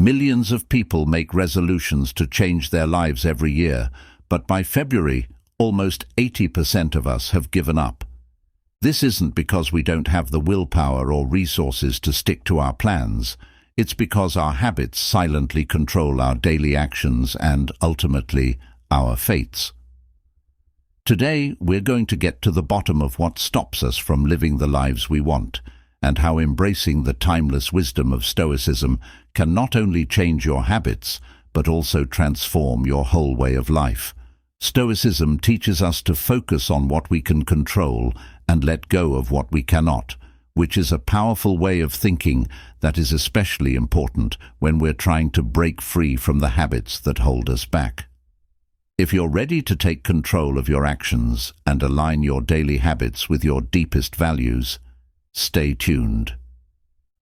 Millions of people make resolutions to change their lives every year, but by February, almost 80% of us have given up. This isn't because we don't have the willpower or resources to stick to our plans. It's because our habits silently control our daily actions and, ultimately, our fates. Today, we're going to get to the bottom of what stops us from living the lives we want, and how embracing the timeless wisdom of Stoicism can not only change your habits, but also transform your whole way of life. Stoicism teaches us to focus on what we can control and let go of what we cannot, which is a powerful way of thinking that is especially important when we're trying to break free from the habits that hold us back. If you're ready to take control of your actions and align your daily habits with your deepest values, stay tuned.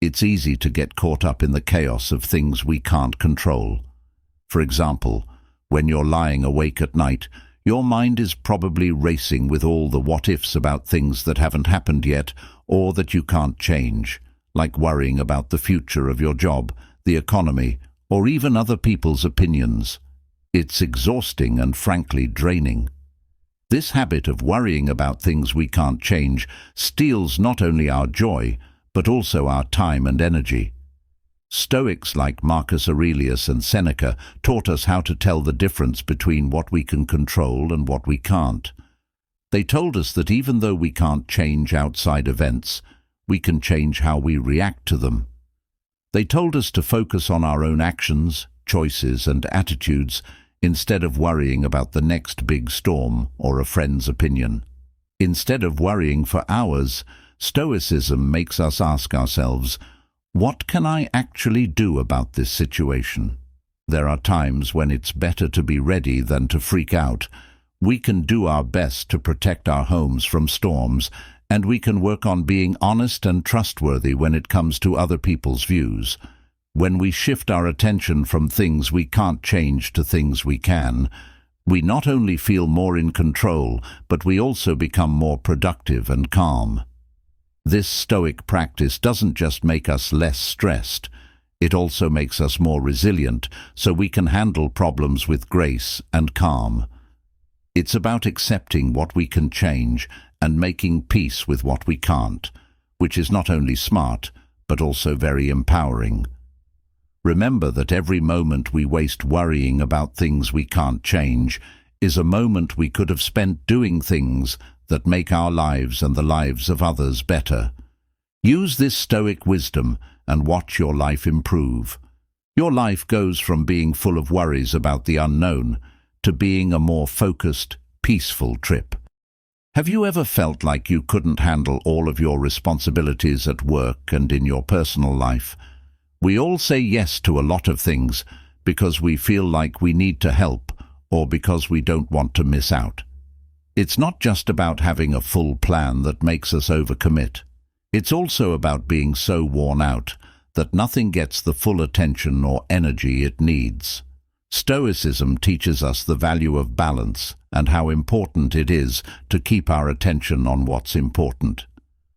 It's easy to get caught up in the chaos of things we can't control. For example, when you're lying awake at night, your mind is probably racing with all the what-ifs about things that haven't happened yet or that you can't change, like worrying about the future of your job, the economy, or even other people's opinions. It's exhausting and frankly draining. This habit of worrying about things we can't change steals not only our joy, but also our time and energy. Stoics like Marcus Aurelius and Seneca taught us how to tell the difference between what we can control and what we can't. They told us that even though we can't change outside events, we can change how we react to them. They told us to focus on our own actions, choices, and attitudes instead of worrying about the next big storm or a friend's opinion. Instead of worrying for hours, Stoicism makes us ask ourselves, what can I actually do about this situation? There are times when it's better to be ready than to freak out. We can do our best to protect our homes from storms, and we can work on being honest and trustworthy when it comes to other people's views. When we shift our attention from things we can't change to things we can, we not only feel more in control, but we also become more productive and calm. This Stoic practice doesn't just make us less stressed, it also makes us more resilient so we can handle problems with grace and calm. It's about accepting what we can change and making peace with what we can't, which is not only smart, but also very empowering. Remember that every moment we waste worrying about things we can't change is a moment we could have spent doing things that make our lives and the lives of others better. Use this Stoic wisdom and watch your life improve. Your life goes from being full of worries about the unknown to being a more focused, peaceful trip. Have you ever felt like you couldn't handle all of your responsibilities at work and in your personal life? We all say yes to a lot of things because we feel like we need to help or because we don't want to miss out. It's not just about having a full plan that makes us overcommit. It's also about being so worn out that nothing gets the full attention or energy it needs. Stoicism teaches us the value of balance and how important it is to keep our attention on what's important.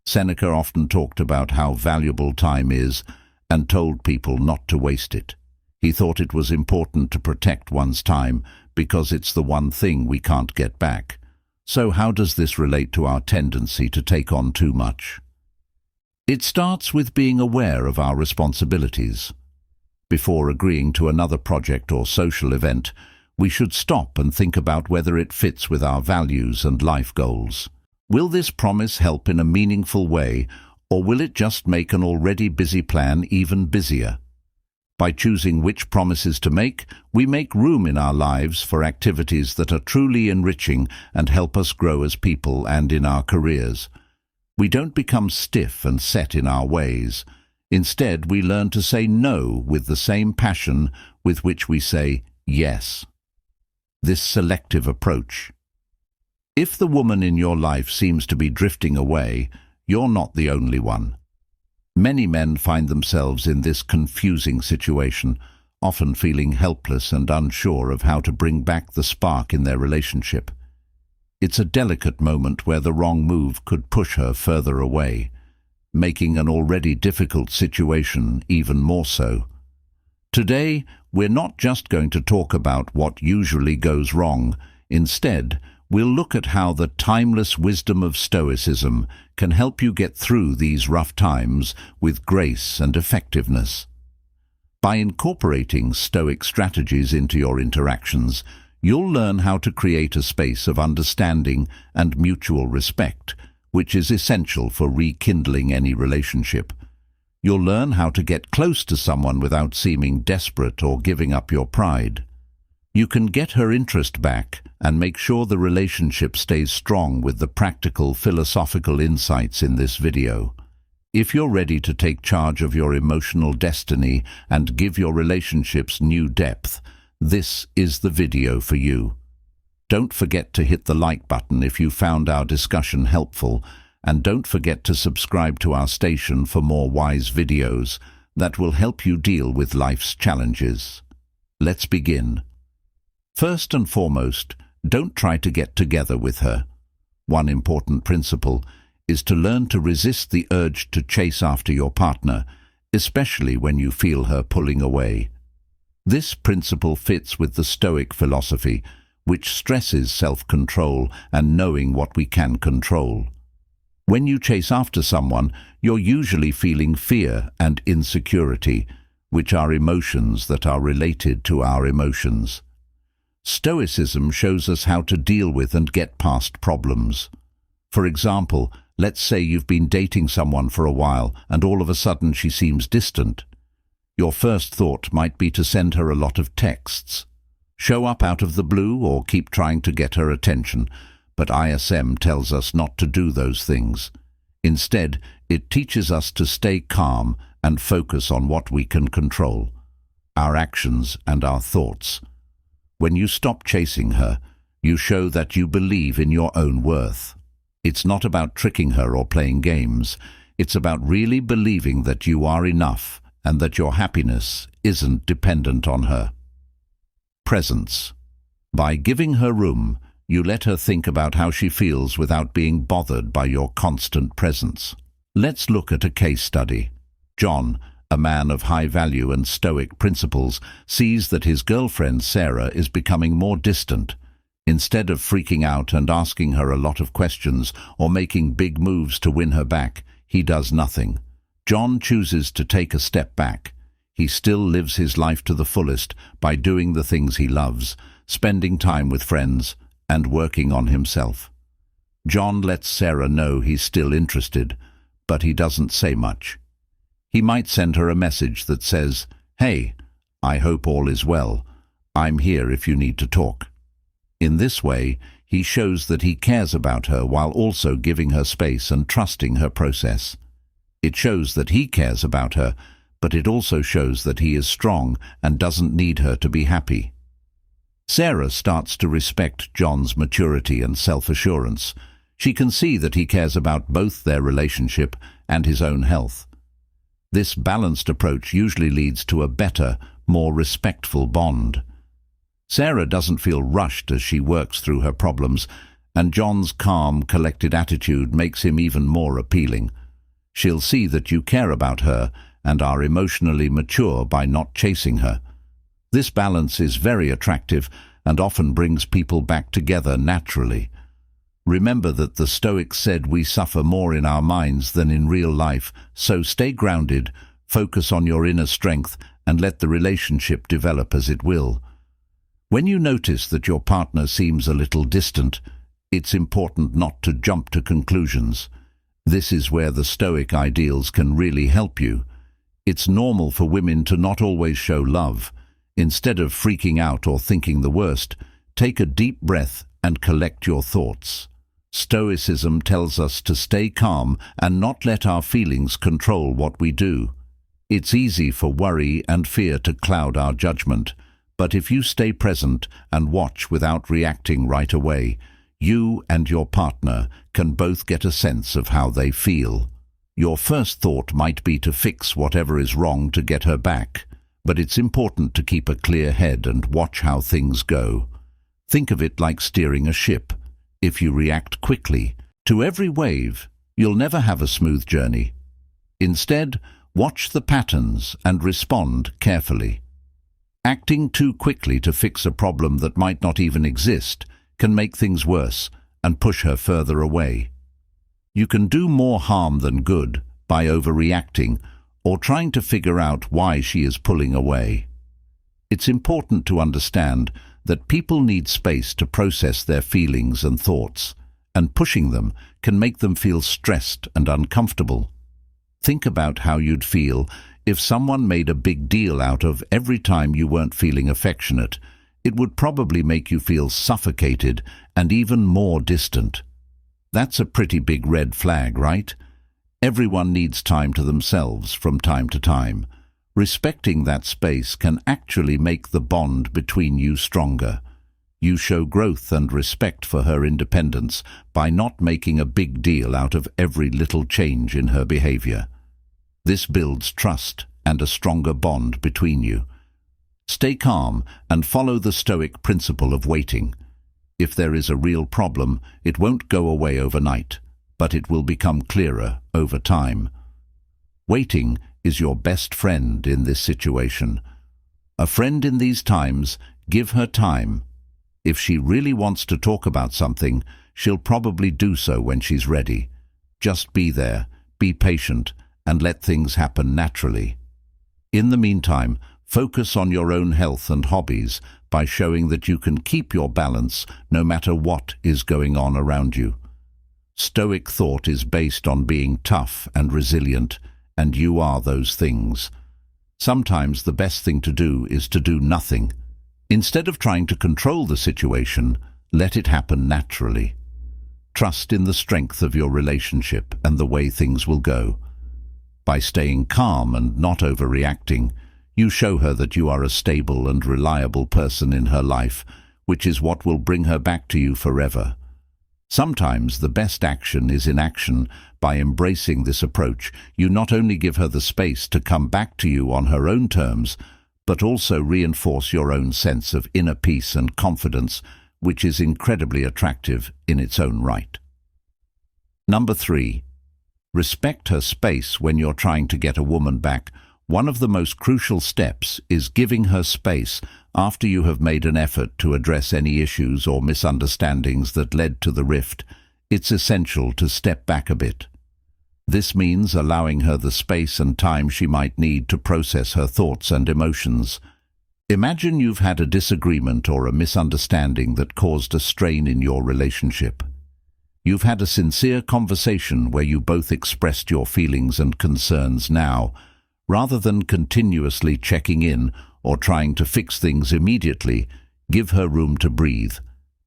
Seneca often talked about how valuable time is and told people not to waste it. He thought it was important to protect one's time because it's the one thing we can't get back. So how does this relate to our tendency to take on too much? It starts with being aware of our responsibilities. Before agreeing to another project or social event, we should stop and think about whether it fits with our values and life goals. Will this promise help in a meaningful way, or will it just make an already busy plan even busier? By choosing which promises to make, we make room in our lives for activities that are truly enriching and help us grow as people and in our careers. We don't become stiff and set in our ways. Instead, we learn to say no with the same passion with which we say yes. This selective approach. If the woman in your life seems to be drifting away, you're not the only one. Many men find themselves in this confusing situation, often feeling helpless and unsure of how to bring back the spark in their relationship. It's a delicate moment where the wrong move could push her further away, making an already difficult situation even more so. Today, we're not just going to talk about what usually goes wrong. Instead, we'll look at how the timeless wisdom of Stoicism can help you get through these rough times with grace and effectiveness. By incorporating Stoic strategies into your interactions, you'll learn how to create a space of understanding and mutual respect, which is essential for rekindling any relationship. You'll learn how to get close to someone without seeming desperate or giving up your pride. You can get her interest back and make sure the relationship stays strong with the practical philosophical insights in this video. If you're ready to take charge of your emotional destiny and give your relationships new depth, this is the video for you. Don't forget to hit the like button if you found our discussion helpful, and don't forget to subscribe to our station for more wise videos that will help you deal with life's challenges. Let's begin. First and foremost, don't try to get together with her. One important principle is to learn to resist the urge to chase after your partner, especially when you feel her pulling away. This principle fits with the Stoic philosophy, which stresses self-control and knowing what we can control. When you chase after someone, you're usually feeling fear and insecurity, which are emotions that are related to our emotions. Stoicism shows us how to deal with and get past problems. For example, let's say you've been dating someone for a while and all of a sudden she seems distant. Your first thought might be to send her a lot of texts. Show up out of the blue or keep trying to get her attention. But ISM tells us not to do those things. Instead, it teaches us to stay calm and focus on what we can control, our actions and our thoughts. When you stop chasing her, you show that you believe in your own worth. It's not about tricking her or playing games. It's about really believing that you are enough and that your happiness isn't dependent on her. Presence. By giving her room, you let her think about how she feels without being bothered by your constant presence. Let's look at a case study. John, a man of high value and Stoic principles, sees that his girlfriend Sarah is becoming more distant. Instead of freaking out and asking her a lot of questions or making big moves to win her back, he does nothing. John chooses to take a step back. He still lives his life to the fullest by doing the things he loves, spending time with friends, and working on himself. John lets Sarah know he's still interested, but he doesn't say much. He might send her a message that says, "Hey, I hope all is well. I'm here if you need to talk." In this way, he shows that he cares about her while also giving her space and trusting her process. It shows that he cares about her, but it also shows that he is strong and doesn't need her to be happy. Sarah starts to respect John's maturity and self-assurance. She can see that he cares about both their relationship and his own health. This balanced approach usually leads to a better, more respectful bond. Sarah doesn't feel rushed as she works through her problems, and John's calm, collected attitude makes him even more appealing. She'll see that you care about her and are emotionally mature by not chasing her. This balance is very attractive and often brings people back together naturally. Remember that the Stoics said we suffer more in our minds than in real life, so stay grounded, focus on your inner strength, and let the relationship develop as it will. When you notice that your partner seems a little distant, it's important not to jump to conclusions. This is where the Stoic ideals can really help you. It's normal for women to not always show love. Instead of freaking out or thinking the worst, take a deep breath and collect your thoughts. Stoicism tells us to stay calm and not let our feelings control what we do. It's easy for worry and fear to cloud our judgment, but if you stay present and watch without reacting right away, you and your partner can both get a sense of how they feel. Your first thought might be to fix whatever is wrong to get her back, but it's important to keep a clear head and watch how things go. Think of it like steering a ship. If you react quickly to every wave, you'll never have a smooth journey. Instead, watch the patterns and respond carefully. Acting too quickly to fix a problem that might not even exist can make things worse and push her further away. You can do more harm than good by overreacting or trying to figure out why she is pulling away. It's important to understand that people need space to process their feelings and thoughts, and pushing them can make them feel stressed and uncomfortable. Think about how you'd feel if someone made a big deal out of every time you weren't feeling affectionate. It would probably make you feel suffocated and even more distant. That's a pretty big red flag, right? Everyone needs time to themselves from time to time. Respecting that space can actually make the bond between you stronger. You show growth and respect for her independence by not making a big deal out of every little change in her behavior. This builds trust and a stronger bond between you. Stay calm and follow the Stoic principle of waiting. If there is a real problem, it won't go away overnight, but it will become clearer over time. Waiting is your best friend in this situation. A friend in these times, give her time. If she really wants to talk about something, she'll probably do so when she's ready. Just be there, be patient, and let things happen naturally. In the meantime, focus on your own health and hobbies by showing that you can keep your balance no matter what is going on around you. Stoic thought is based on being tough and resilient, and you are those things. Sometimes the best thing to do is to do nothing. Instead of trying to control the situation, let it happen naturally. Trust in the strength of your relationship and the way things will go. By staying calm and not overreacting, you show her that you are a stable and reliable person in her life, which is what will bring her back to you forever. Sometimes the best action is inaction. By embracing this approach, you not only give her the space to come back to you on her own terms, but also reinforce your own sense of inner peace and confidence, which is incredibly attractive in its own right. Number 3. Respect her space when you're trying to get a woman back. One of the most crucial steps is giving her space after you have made an effort to address any issues or misunderstandings that led to the rift. It's essential to step back a bit. This means allowing her the space and time she might need to process her thoughts and emotions. Imagine you've had a disagreement or a misunderstanding that caused a strain in your relationship. You've had a sincere conversation where you both expressed your feelings and concerns now, rather than continuously checking in or trying to fix things immediately. Give her room to breathe.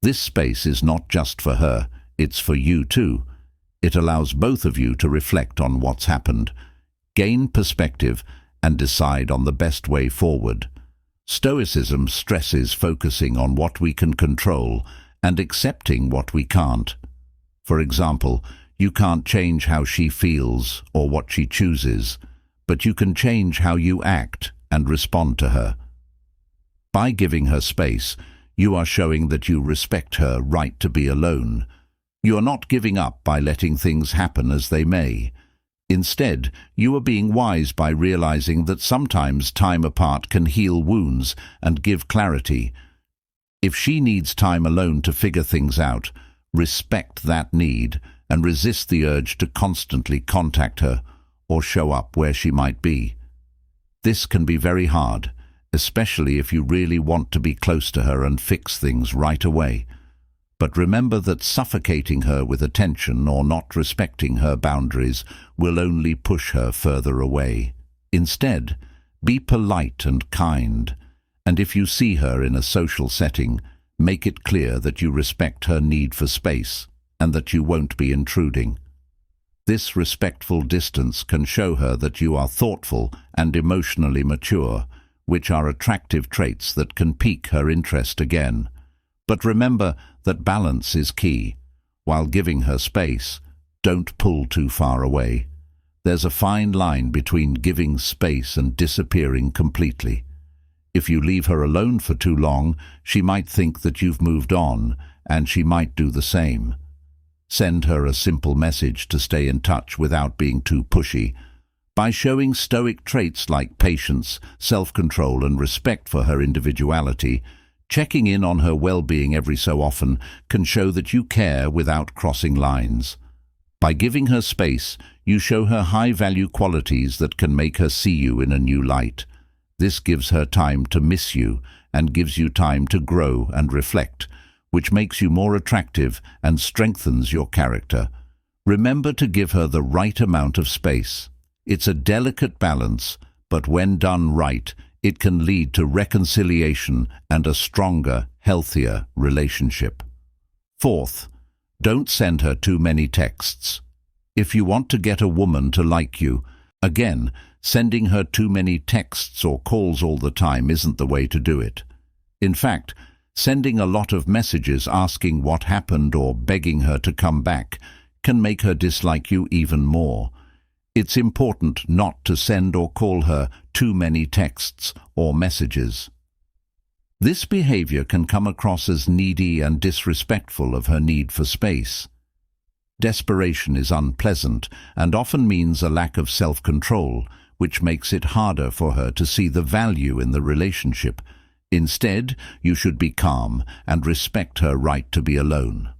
This space is not just for her, it's for you too. It allows both of you to reflect on what's happened, gain perspective, and decide on the best way forward. Stoicism stresses focusing on what we can control and accepting what we can't. For example, you can't change how she feels or what she chooses, but you can change how you act and respond to her. By giving her space, you are showing that you respect her right to be alone. You are not giving up by letting things happen as they may. Instead, you are being wise by realizing that sometimes time apart can heal wounds and give clarity. If she needs time alone to figure things out, respect that need and resist the urge to constantly contact her or show up where she might be. This can be very hard, especially if you really want to be close to her and fix things right away. But remember that suffocating her with attention or not respecting her boundaries will only push her further away. Instead, be polite and kind, and if you see her in a social setting, make it clear that you respect her need for space and that you won't be intruding. This respectful distance can show her that you are thoughtful and emotionally mature, which are attractive traits that can pique her interest again. But remember that balance is key. While giving her space, don't pull too far away. There's a fine line between giving space and disappearing completely. If you leave her alone for too long, she might think that you've moved on, and she might do the same. Send her a simple message to stay in touch without being too pushy, By showing Stoic traits like patience, self-control, and respect for her individuality, checking in on her well-being every so often can show that you care without crossing lines. By giving her space, you show her high-value qualities that can make her see you in a new light. This gives her time to miss you and gives you time to grow and reflect, which makes you more attractive and strengthens your character. Remember to give her the right amount of space. It's a delicate balance, but when done right, it can lead to reconciliation and a stronger, healthier relationship. Fourth, don't send her too many texts. If you want to get a woman to like you, again, sending her too many texts or calls all the time isn't the way to do it. In fact, sending a lot of messages asking what happened or begging her to come back can make her dislike you even more. It's important not to send or call her too many texts or messages. This behavior can come across as needy and disrespectful of her need for space. Desperation is unpleasant and often means a lack of self-control, which makes it harder for her to see the value in the relationship. Instead, you should be calm and respect her right to be alone.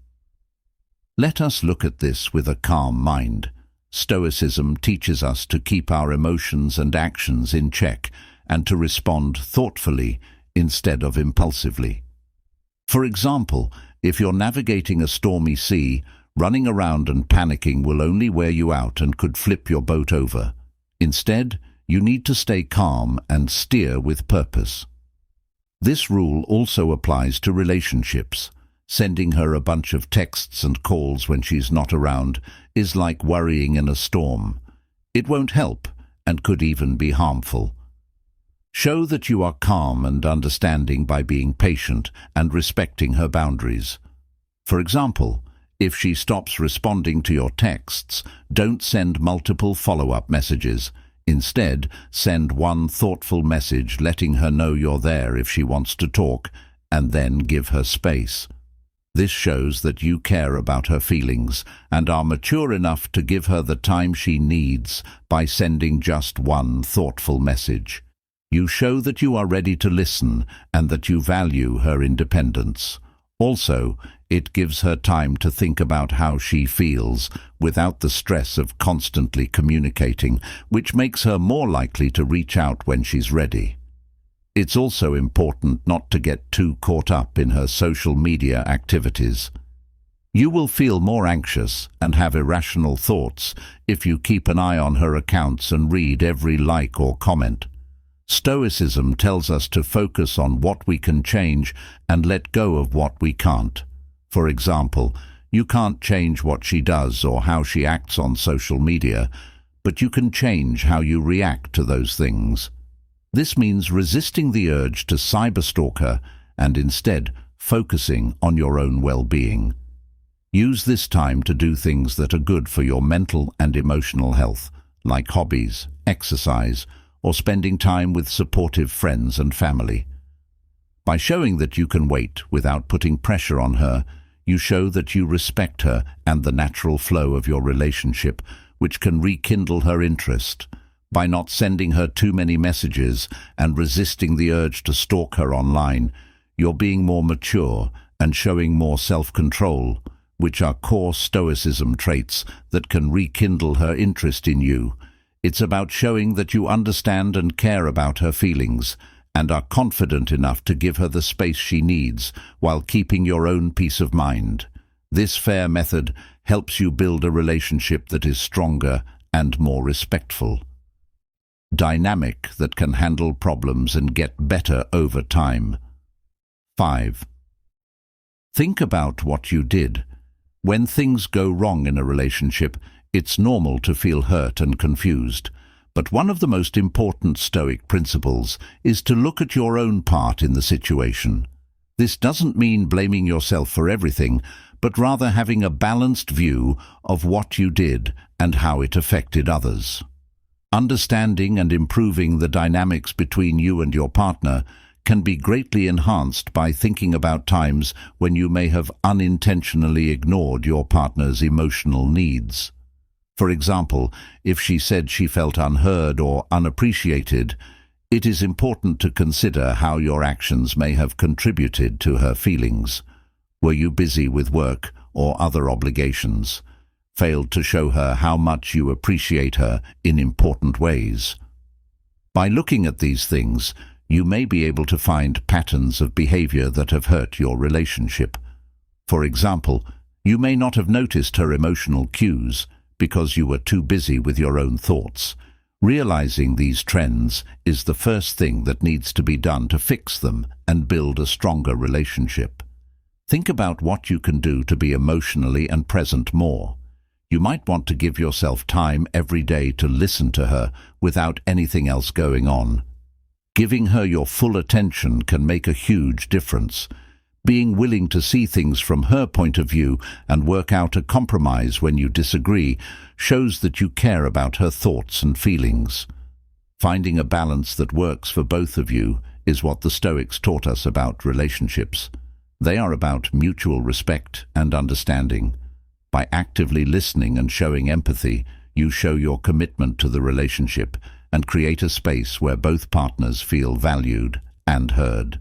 Let us look at this with a calm mind. Stoicism teaches us to keep our emotions and actions in check and to respond thoughtfully instead of impulsively. For example, if you're navigating a stormy sea, running around and panicking will only wear you out and could flip your boat over. Instead, you need to stay calm and steer with purpose. This rule also applies to relationships. Sending her a bunch of texts and calls when she's not around is like worrying in a storm. It won't help and could even be harmful. Show that you are calm and understanding by being patient and respecting her boundaries. For example, if she stops responding to your texts, don't send multiple follow-up messages. Instead, send one thoughtful message letting her know you're there if she wants to talk, and then give her space. This shows that you care about her feelings and are mature enough to give her the time she needs by sending just one thoughtful message. You show that you are ready to listen and that you value her independence. Also, it gives her time to think about how she feels without the stress of constantly communicating, which makes her more likely to reach out when she's ready. It's also important not to get too caught up in her social media activities. You will feel more anxious and have irrational thoughts if you keep an eye on her accounts and read every like or comment. Stoicism tells us to focus on what we can change and let go of what we can't. For example, you can't change what she does or how she acts on social media, but you can change how you react to those things. This means resisting the urge to cyberstalk her and instead focusing on your own well-being. Use this time to do things that are good for your mental and emotional health, like hobbies, exercise, or spending time with supportive friends and family. By showing that you can wait without putting pressure on her, you show that you respect her and the natural flow of your relationship, which can rekindle her interest. By not sending her too many messages and resisting the urge to stalk her online, you're being more mature and showing more self-control, which are core Stoicism traits that can rekindle her interest in you. It's about showing that you understand and care about her feelings and are confident enough to give her the space she needs while keeping your own peace of mind. This fair method helps you build a relationship that is stronger and more respectful. Dynamic, that can handle problems and get better over time. 5. Think about what you did. When things go wrong in a relationship, it's normal to feel hurt and confused. But one of the most important Stoic principles is to look at your own part in the situation. This doesn't mean blaming yourself for everything, but rather having a balanced view of what you did and how it affected others. Understanding and improving the dynamics between you and your partner can be greatly enhanced by thinking about times when you may have unintentionally ignored your partner's emotional needs. For example, if she said she felt unheard or unappreciated, it is important to consider how your actions may have contributed to her feelings. Were you busy with work or other obligations? Failed to show her how much you appreciate her in important ways? By looking at these things, you may be able to find patterns of behavior that have hurt your relationship. For example, you may not have noticed her emotional cues because you were too busy with your own thoughts. Realizing these trends is the first thing that needs to be done to fix them and build a stronger relationship. Think about what you can do to be emotionally and present more. You might want to give yourself time every day to listen to her without anything else going on. Giving her your full attention can make a huge difference. Being willing to see things from her point of view and work out a compromise when you disagree shows that you care about her thoughts and feelings. Finding a balance that works for both of you is what the Stoics taught us about relationships. They are about mutual respect and understanding. By actively listening and showing empathy, you show your commitment to the relationship and create a space where both partners feel valued and heard.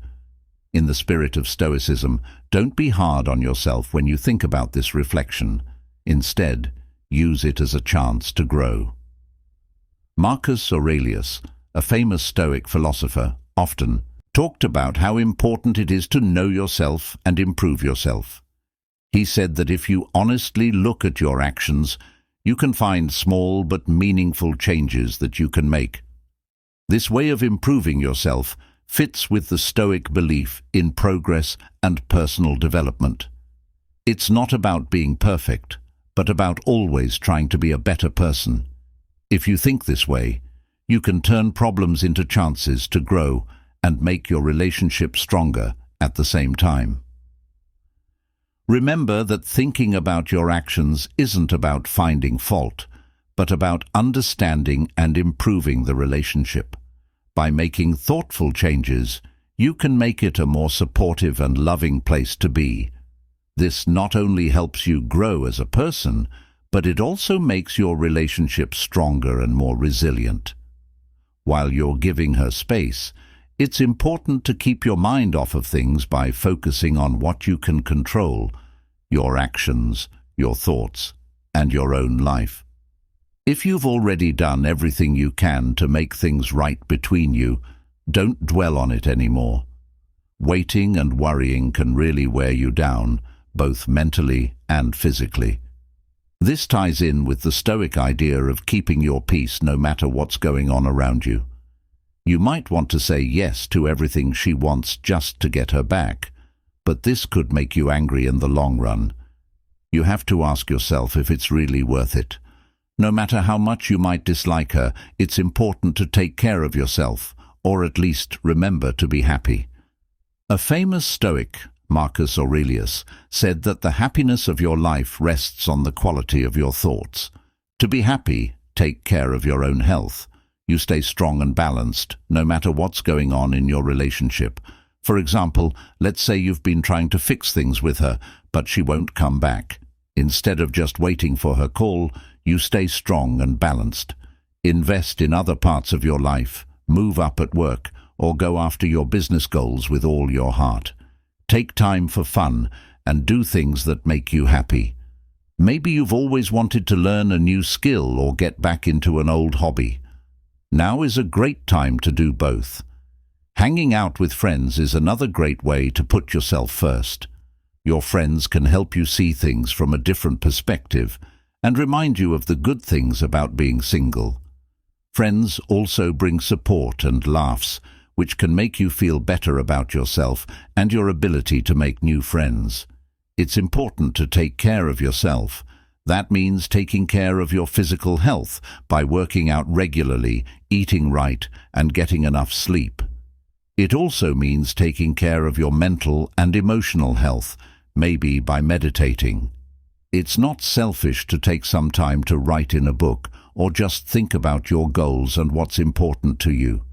In the spirit of Stoicism, don't be hard on yourself when you think about this reflection. Instead, use it as a chance to grow. Marcus Aurelius, a famous Stoic philosopher, often talked about how important it is to know yourself and improve yourself. He said that if you honestly look at your actions, you can find small but meaningful changes that you can make. This way of improving yourself fits with the Stoic belief in progress and personal development. It's not about being perfect, but about always trying to be a better person. If you think this way, you can turn problems into chances to grow and make your relationship stronger at the same time. Remember that thinking about your actions isn't about finding fault, but about understanding and improving the relationship. By making thoughtful changes, you can make it a more supportive and loving place to be. This not only helps you grow as a person, but it also makes your relationship stronger and more resilient. While you're giving her space, it's important to keep your mind off of things by focusing on what you can control: your actions, your thoughts, and your own life. If you've already done everything you can to make things right between you, don't dwell on it anymore. Waiting and worrying can really wear you down, both mentally and physically. This ties in with the Stoic idea of keeping your peace no matter what's going on around you. You might want to say yes to everything she wants just to get her back, but this could make you angry in the long run. You have to ask yourself if it's really worth it. No matter how much you might dislike her, it's important to take care of yourself, or at least remember to be happy. A famous Stoic, Marcus Aurelius, said that the happiness of your life rests on the quality of your thoughts. To be happy, take care of your own health. You stay strong and balanced, no matter what's going on in your relationship. For example, let's say you've been trying to fix things with her, but she won't come back. Instead of just waiting for her call, you stay strong and balanced. Invest in other parts of your life, move up at work, or go after your business goals with all your heart. Take time for fun and do things that make you happy. Maybe you've always wanted to learn a new skill or get back into an old hobby. Now is a great time to do both. Hanging out with friends is another great way to put yourself first. Your friends can help you see things from a different perspective and remind you of the good things about being single. Friends also bring support and laughs, which can make you feel better about yourself and your ability to make new friends. It's important to take care of yourself. That means taking care of your physical health by working out regularly, eating right, and getting enough sleep. It also means taking care of your mental and emotional health, maybe by meditating. It's not selfish to take some time to write in a book or just think about your goals and what's important to you.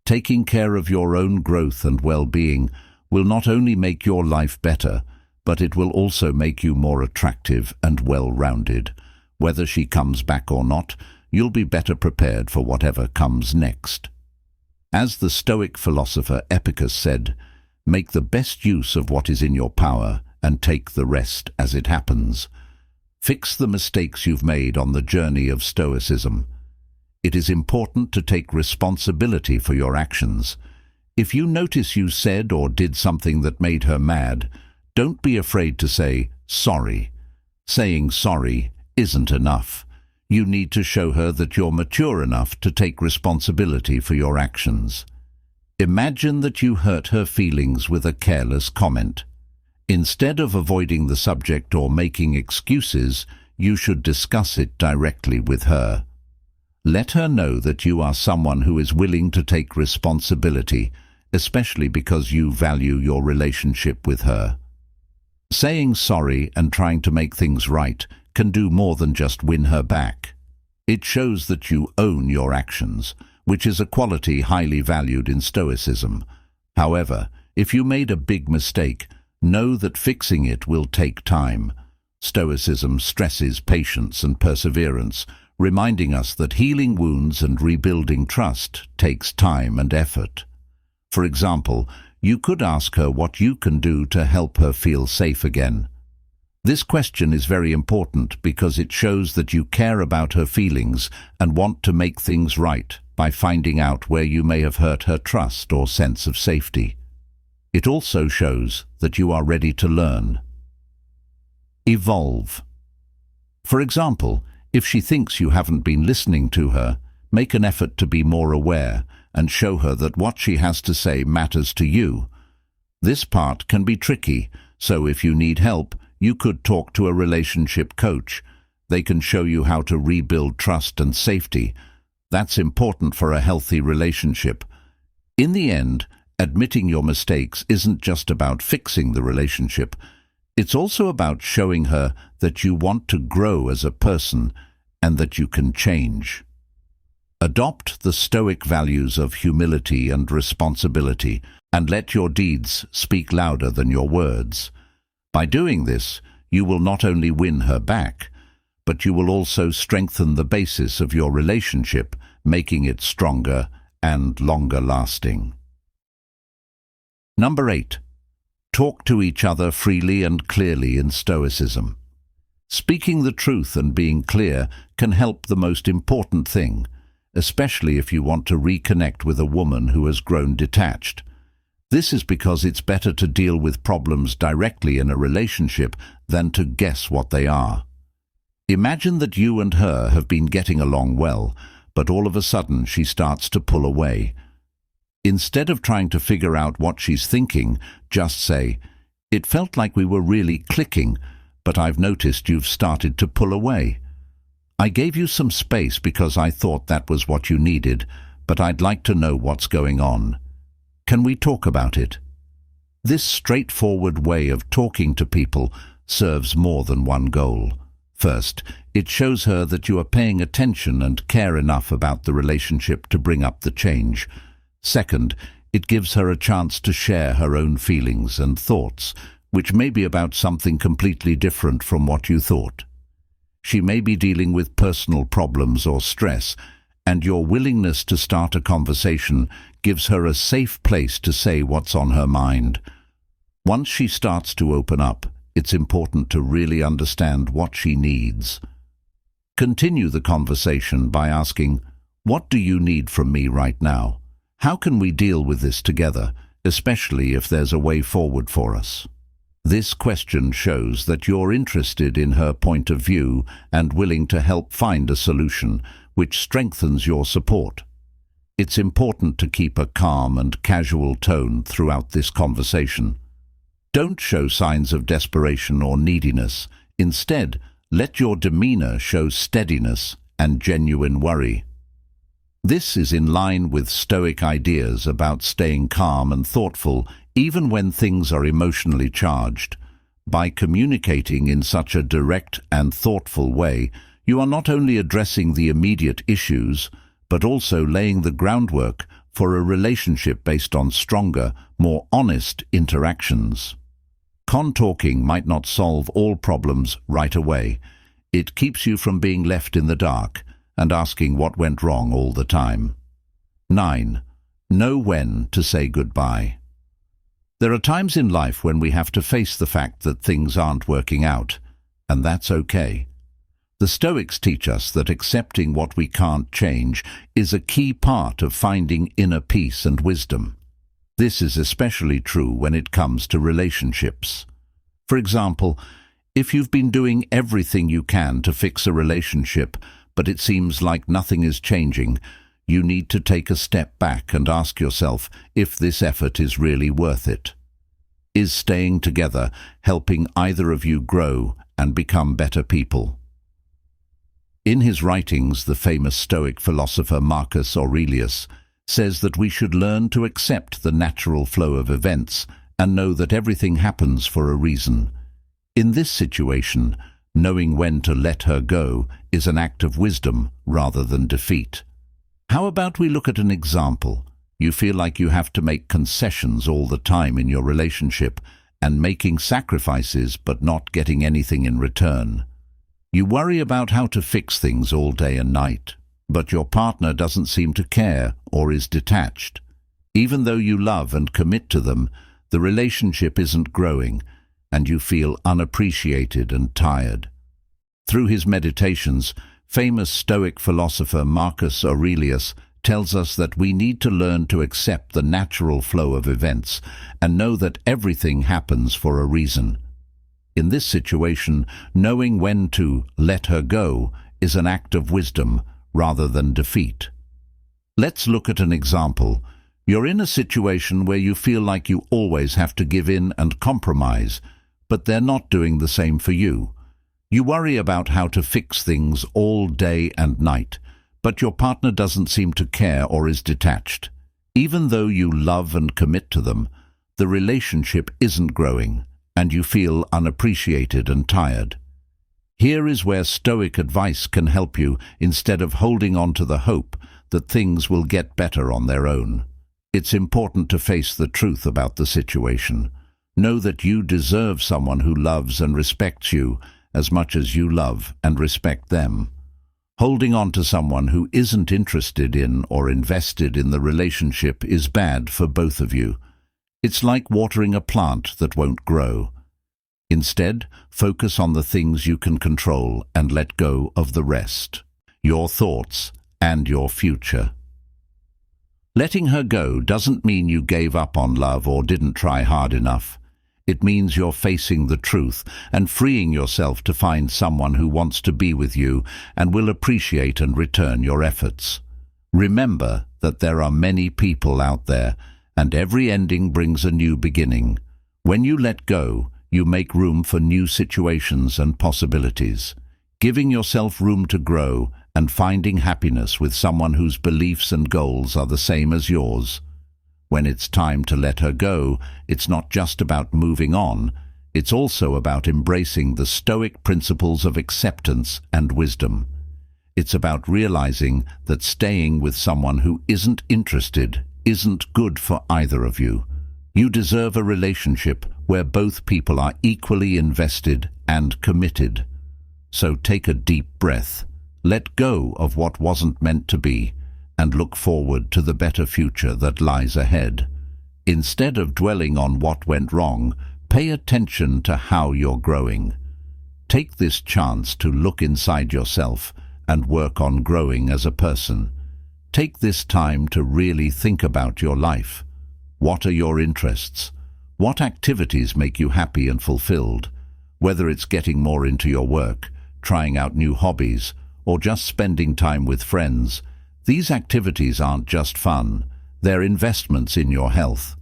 Taking care of your own growth and well-being will not only make your life better, but it will also make you more attractive and well-rounded. Whether she comes back or not, you'll be better prepared for whatever comes next. As the Stoic philosopher Epicurus said, "Make the best use of what is in your power and take the rest as it happens." Fix the mistakes you've made on the journey of Stoicism. It is important to take responsibility for your actions. If you notice you said or did something that made her mad, don't be afraid to say sorry. Saying sorry isn't enough. You need to show her that you're mature enough to take responsibility for your actions. Imagine that you hurt her feelings with a careless comment. Instead of avoiding the subject or making excuses, you should discuss it directly with her. Let her know that you are someone who is willing to take responsibility, especially because you value your relationship with her. Saying sorry and trying to make things right can do more than just win her back. It shows that you own your actions, which is a quality highly valued in Stoicism. However, if you made a big mistake, know that fixing it will take time. Stoicism stresses patience and perseverance, reminding us that healing wounds and rebuilding trust takes time and effort. For example, you could ask her what you can do to help her feel safe again. This question is very important because it shows that you care about her feelings and want to make things right by finding out where you may have hurt her trust or sense of safety. It also shows that you are ready to learn. Evolve. For example, if she thinks you haven't been listening to her, make an effort to be more aware and show her that what she has to say matters to you. This part can be tricky, so if you need help, you could talk to a relationship coach. They can show you how to rebuild trust and safety. That's important for a healthy relationship. In the end, admitting your mistakes isn't just about fixing the relationship. It's also about showing her that you want to grow as a person and that you can change. Adopt the Stoic values of humility and responsibility, and let your deeds speak louder than your words. By doing this, you will not only win her back, but you will also strengthen the basis of your relationship, making it stronger and longer lasting. Number 8. Talk to each other freely and clearly in Stoicism. Speaking the truth and being clear can help the most important thing, especially if you want to reconnect with a woman who has grown detached. This is because it's better to deal with problems directly in a relationship than to guess what they are. Imagine that you and her have been getting along well, but all of a sudden she starts to pull away. Instead of trying to figure out what she's thinking, just say, "It felt like we were really clicking, but I've noticed you've started to pull away. I gave you some space because I thought that was what you needed, but I'd like to know what's going on. Can we talk about it?" This straightforward way of talking to people serves more than one goal. First, it shows her that you are paying attention and care enough about the relationship to bring up the change. Second, it gives her a chance to share her own feelings and thoughts, which may be about something completely different from what you thought. She may be dealing with personal problems or stress, and your willingness to start a conversation gives her a safe place to say what's on her mind. Once she starts to open up, it's important to really understand what she needs. Continue the conversation by asking, "What do you need from me right now? How can we deal with this together, especially if there's a way forward for us?" This question shows that you're interested in her point of view and willing to help find a solution, which strengthens your support. It's important to keep a calm and casual tone throughout this conversation. Don't show signs of desperation or neediness. Instead, let your demeanor show steadiness and genuine worry. This is in line with Stoic ideas about staying calm and thoughtful even when things are emotionally charged. By communicating in such a direct and thoughtful way, you are not only addressing the immediate issues, but also laying the groundwork for a relationship based on stronger, more honest interactions. Talking might not solve all problems right away. It keeps you from being left in the dark and asking what went wrong all the time. 9. Know when to say goodbye. There are times in life when we have to face the fact that things aren't working out, and that's okay. The Stoics teach us that accepting what we can't change is a key part of finding inner peace and wisdom. This is especially true when it comes to relationships. For example, if you've been doing everything you can to fix a relationship, but it seems like nothing is changing, you need to take a step back and ask yourself if this effort is really worth it. Is staying together helping either of you grow and become better people? In his writings, the famous Stoic philosopher Marcus Aurelius says that we should learn to accept the natural flow of events and know that everything happens for a reason. In this situation, knowing when to let her go is an act of wisdom rather than defeat. How about we look at an example? You feel like you have to make concessions all the time in your relationship and making sacrifices but not getting anything in return. You worry about how to fix things all day and night, but your partner doesn't seem to care or is detached. Even though you love and commit to them, the relationship isn't growing and you feel unappreciated and tired. Through his meditations, famous Stoic philosopher Marcus Aurelius tells us that we need to learn to accept the natural flow of events and know that everything happens for a reason. In this situation, knowing when to let her go is an act of wisdom rather than defeat. Let's look at an example. You're in a situation where you feel like you always have to give in and compromise, but they're not doing the same for you. You worry about how to fix things all day and night, but your partner doesn't seem to care or is detached. Even though you love and commit to them, the relationship isn't growing, and you feel unappreciated and tired. Here is where Stoic advice can help you instead of holding on to the hope that things will get better on their own. It's important to face the truth about the situation. Know that you deserve someone who loves and respects you as much as you love and respect them. Holding on to someone who isn't interested in or invested in the relationship is bad for both of you. It's like watering a plant that won't grow. Instead, focus on the things you can control and let go of the rest, your thoughts and your future. Letting her go doesn't mean you gave up on love or didn't try hard enough. It means you're facing the truth and freeing yourself to find someone who wants to be with you and will appreciate and return your efforts. Remember that there are many people out there, and every ending brings a new beginning. When you let go, you make room for new situations and possibilities, giving yourself room to grow and finding happiness with someone whose beliefs and goals are the same as yours. When it's time to let her go, it's not just about moving on, it's also about embracing the Stoic principles of acceptance and wisdom. It's about realizing that staying with someone who isn't interested isn't good for either of you. You deserve a relationship where both people are equally invested and committed. So take a deep breath, let go of what wasn't meant to be, and look forward to the better future that lies ahead. Instead of dwelling on what went wrong, pay attention to how you're growing. Take this chance to look inside yourself and work on growing as a person. Take this time to really think about your life. What are your interests? What activities make you happy and fulfilled? Whether it's getting more into your work, trying out new hobbies, or just spending time with friends, these activities aren't just fun, they're investments in your health.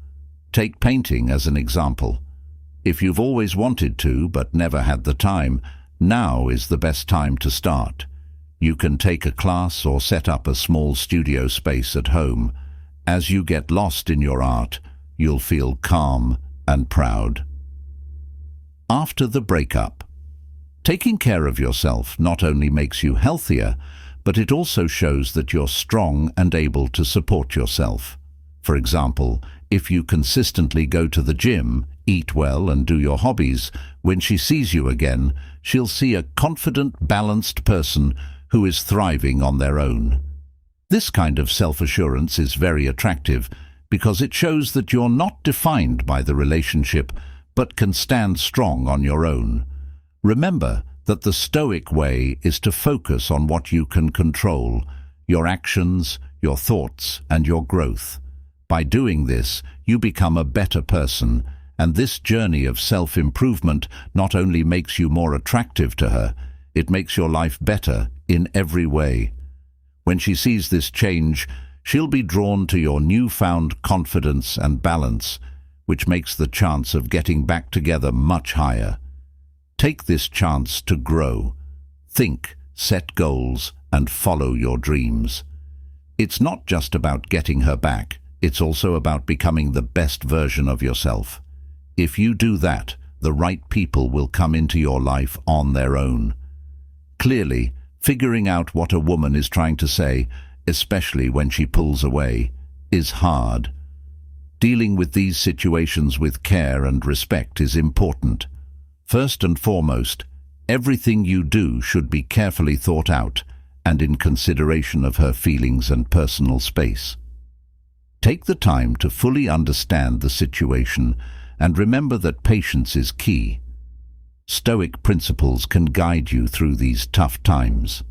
Take painting as an example. If you've always wanted to but never had the time, now is the best time to start. You can take a class or set up a small studio space at home. As you get lost in your art, you'll feel calm and proud. After the breakup. Taking care of yourself not only makes you healthier, but it also shows that you're strong and able to support yourself. For example, if you consistently go to the gym, eat well and do your hobbies, when she sees you again, she'll see a confident, balanced person who is thriving on their own. This kind of self-assurance is very attractive because it shows that you're not defined by the relationship but can stand strong on your own. Remember that the Stoic way is to focus on what you can control, your actions, your thoughts, and your growth. By doing this, you become a better person, and this journey of self-improvement not only makes you more attractive to her, it makes your life better in every way. When she sees this change, she'll be drawn to your newfound confidence and balance, which makes the chance of getting back together much higher. Take this chance to grow. Think, set goals, and follow your dreams. It's not just about getting her back, it's also about becoming the best version of yourself. If you do that, the right people will come into your life on their own. Clearly, figuring out what a woman is trying to say, especially when she pulls away, is hard. Dealing with these situations with care and respect is important. First and foremost, everything you do should be carefully thought out and in consideration of her feelings and personal space. Take the time to fully understand the situation and remember that patience is key. Stoic principles can guide you through these tough times.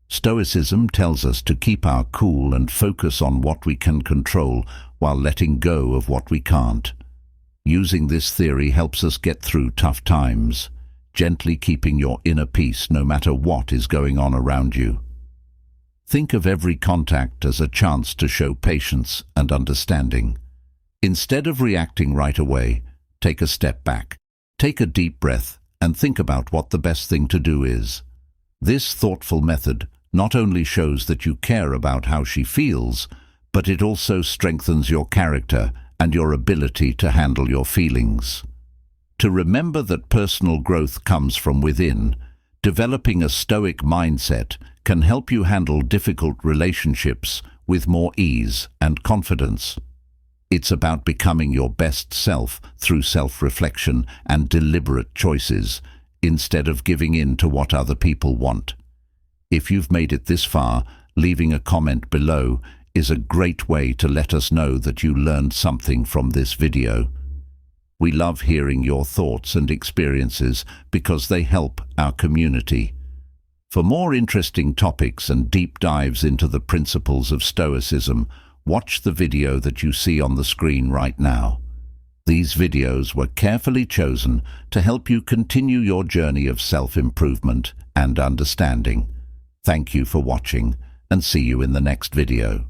Stoicism tells us to keep our cool and focus on what we can control while letting go of what we can't. Using this theory helps us get through tough times, gently keeping your inner peace no matter what is going on around you. Think of every contact as a chance to show patience and understanding. Instead of reacting right away, take a step back. Take a deep breath and think about what the best thing to do is. This thoughtful method not only shows that you care about how she feels, but it also strengthens your character and your ability to handle your feelings. To remember that personal growth comes from within, developing a Stoic mindset can help you handle difficult relationships with more ease and confidence. It's about becoming your best self through self-reflection and deliberate choices, instead of giving in to what other people want. If you've made it this far, leaving a comment below is a great way to let us know that you learned something from this video. We love hearing your thoughts and experiences because they help our community. For more interesting topics and deep dives into the principles of Stoicism, watch the video that you see on the screen right now. These videos were carefully chosen to help you continue your journey of self-improvement and understanding. Thank you for watching, and see you in the next video.